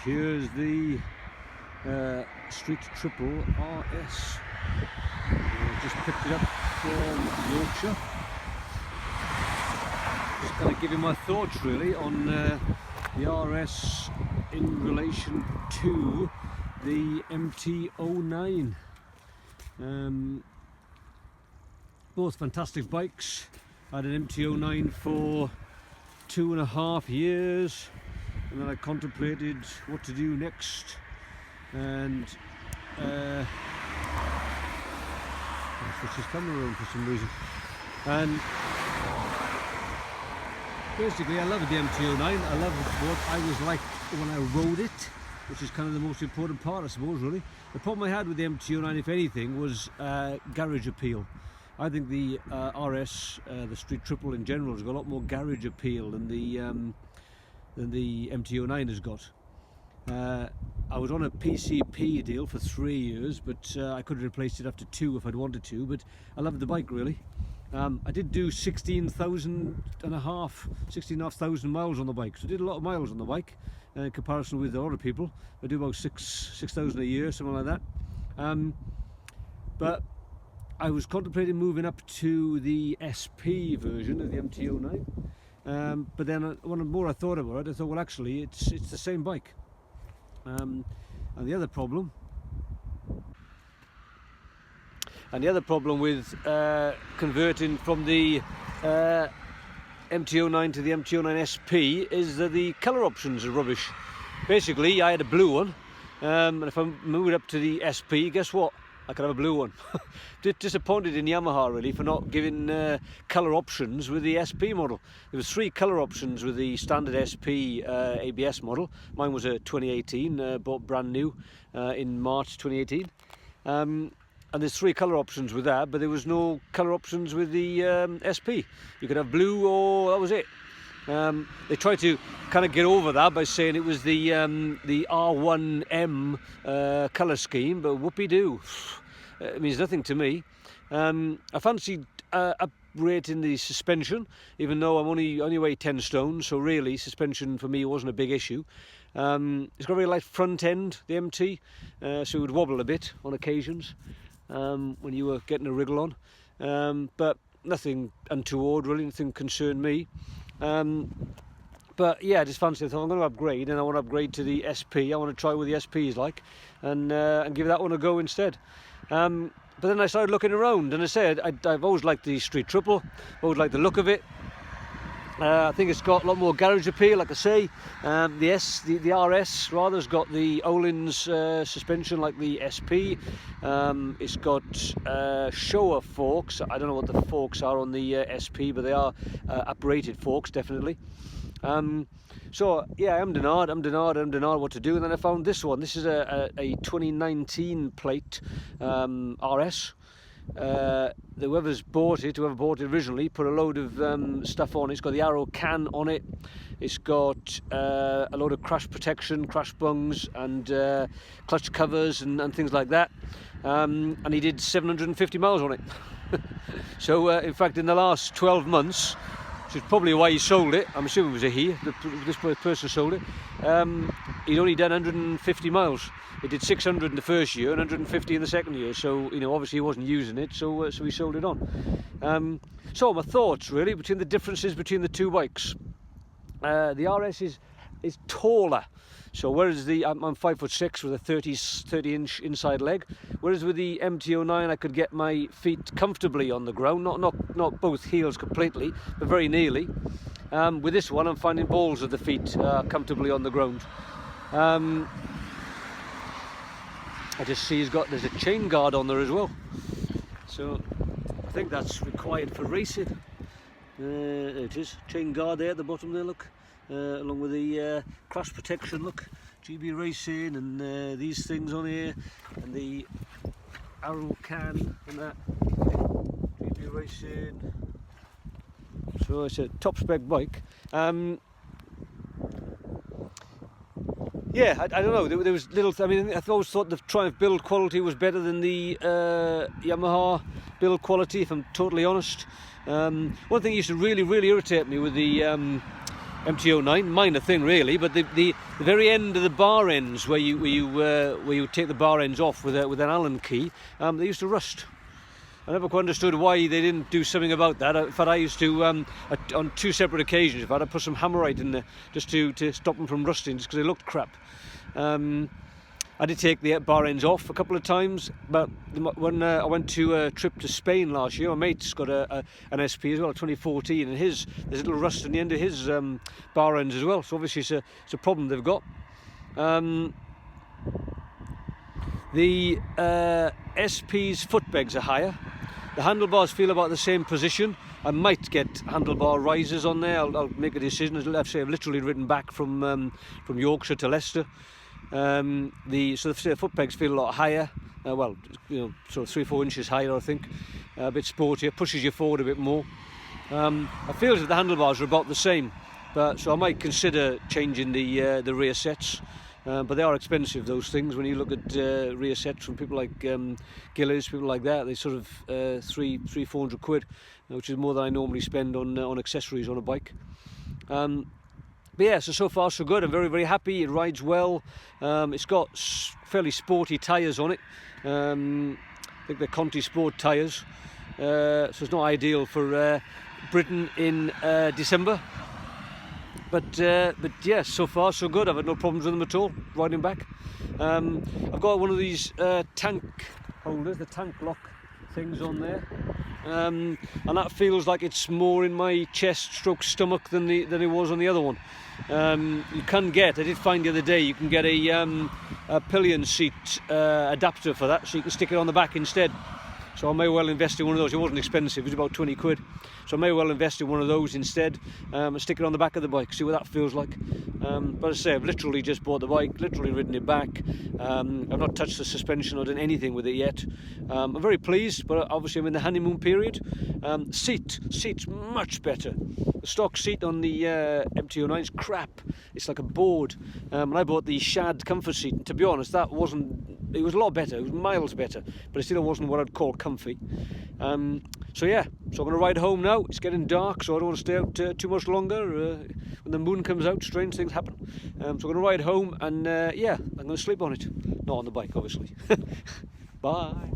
here's the Street Triple RS. Just picked it up from Yorkshire. Just going to give you my thoughts really on the RS in relation to the MT09. Both fantastic bikes. I had an MT09 for 2.5 years, and then I contemplated what to do next, and switch his camera around for some reason. And basically I loved the MT09. I loved what I was like when I rode it, which is kind of the most important part, I suppose, really. The problem I had with the MT09, if anything, was garage appeal. I think the RS, the Street Triple in general, has got a lot more garage appeal than the MT09 has got. I was on a PCP deal for 3 years, but I could have replaced it after 2 if I'd wanted to, but I loved the bike really. I did do 16,500 miles on the bike, so I did a lot of miles on the bike in comparison with a lot of people. I do about 6,000 a year, something like that. But I was contemplating moving up to the SP version of the MT09, but then when more I thought about it, I thought, well, actually, it's the same bike. And the other problem with converting from the MT09 to the MT09 SP is that the colour options are rubbish. Basically, I had a blue one, and if I move it up to the SP, guess what? I could have a blue one. Disappointed in Yamaha really for not giving colour options with the SP model. There was 3 colour options with the standard SP ABS model. Mine was a 2018, bought brand new in March 2018. And there's 3 colour options with that, but there was no colour options with the SP. You could have blue, or that was it. They tried to kind of get over that by saying it was the R1M colour scheme, but whoopee-doo. It means nothing to me. I fancied uprating the suspension, even though I'm only weigh 10 stone, so really suspension for me wasn't a big issue. It's got a very light front end, the MT, so it would wobble a bit on occasions when you were getting a wriggle on, but nothing untoward really, nothing concerned me. But yeah, I just fancied, I thought I'm going to upgrade, and I want to upgrade to the SP. I want to try what the SP is like, and give that one a go instead. But then I started looking around, and I said I've always liked the Street Triple, always liked the look of it. I think it's got a lot more garage appeal, like I say. The RS rather has got the Öhlins suspension like the SP. It's got Showa forks. I don't know what the forks are on the SP, but they are uprated forks, definitely. So yeah, I'm denied what to do, and then I found this one. This is a 2019 plate RS. Whoever bought it originally, put a load of stuff on it. It's got the Arrow can on it. It's got a load of crash protection, crash bungs, and clutch covers and things like that. And he did 750 miles on it. So in fact, in the last 12 months, which is probably why he sold it, I'm assuming it was a he, this person sold it, he'd only done 150 miles. He did 600 in the first year and 150 in the second year, so you know, obviously he wasn't using it, so he sold it on. So my thoughts really between the differences between the two bikes. The RS is taller, so whereas I'm 5'6" with a 30-inch inside leg, whereas with the MT09 I could get my feet comfortably on the ground, not both heels completely, but very nearly. With this one I'm finding balls of the feet comfortably on the ground. I just see there's a chain guard on there as well, so I think that's required for racing. There it is, chain guard there at the bottom there, look, along with the crash protection, look, GB Racing, and these things on here, and the Arrow can and that, GB Racing. So it's a top spec bike. Yeah, I don't know, there was little, I mean, I always thought the Triumph build quality was better than the Yamaha build quality, if I'm totally honest. One thing used to really irritate me with the MT09, minor thing really, but the very end of the bar ends where you take the bar ends off with an Allen key, they used to rust. I never quite understood why they didn't do something about that. In fact, I used to, on 2 separate occasions, in fact, I put some Hammerite in there just to stop them from rusting, just because they looked crap. I did take the bar ends off a couple of times, but when I went to a trip to Spain last year, my mate's got an SP as well, 2014, and there's a little rust on the end of his bar ends as well. So obviously it's a problem they've got. The SP's foot pegs are higher. The handlebars feel about the same position. I might get handlebar risers on there. I'll make a decision. As I've literally ridden back from Yorkshire to Leicester. So the foot pegs feel a lot higher. Well, sort of 3-4 inches higher, I think. A bit sportier, pushes you forward a bit more. I feel as if the handlebars are about the same, so I might consider changing the rear sets. But they are expensive, those things. When you look at rear sets from people like Gillies, people like that, they sort of 300-400 quid, which is more than I normally spend on accessories on a bike. But yeah, so far so good. I'm very, very happy. It rides well. It's got fairly sporty tyres on it. I think they're Conti Sport tyres. So it's not ideal for Britain in December. But yeah, so far so good. I've had no problems with them at all, riding back. I've got one of these tank holders, the tank lock things on there. And that feels like it's more in my chest stroke stomach than it was on the other one. You can get, I did find the other day, you can get a pillion seat adapter for that, so you can stick it on the back instead. So I may well invest in one of those. It wasn't expensive, it was about 20 quid. So I may well invest in one of those instead and stick it on the back of the bike, see what that feels like. But as I say, I've literally just bought the bike, literally ridden it back. I've not touched the suspension or done anything with it yet. I'm very pleased, but obviously I'm in the honeymoon period. Seat's much better. The stock seat on the MT09 is crap. It's like a board. And I bought the Shad comfort seat, and to be honest, it was a lot better. It was miles better, but it still wasn't what I'd call comfy. So yeah, so I'm going to ride home now. It's getting dark, so I don't want to stay out too much longer. When the moon comes out, strange things happen. So I'm going to ride home, and yeah, I'm going to sleep on it. Not on the bike, obviously. Bye.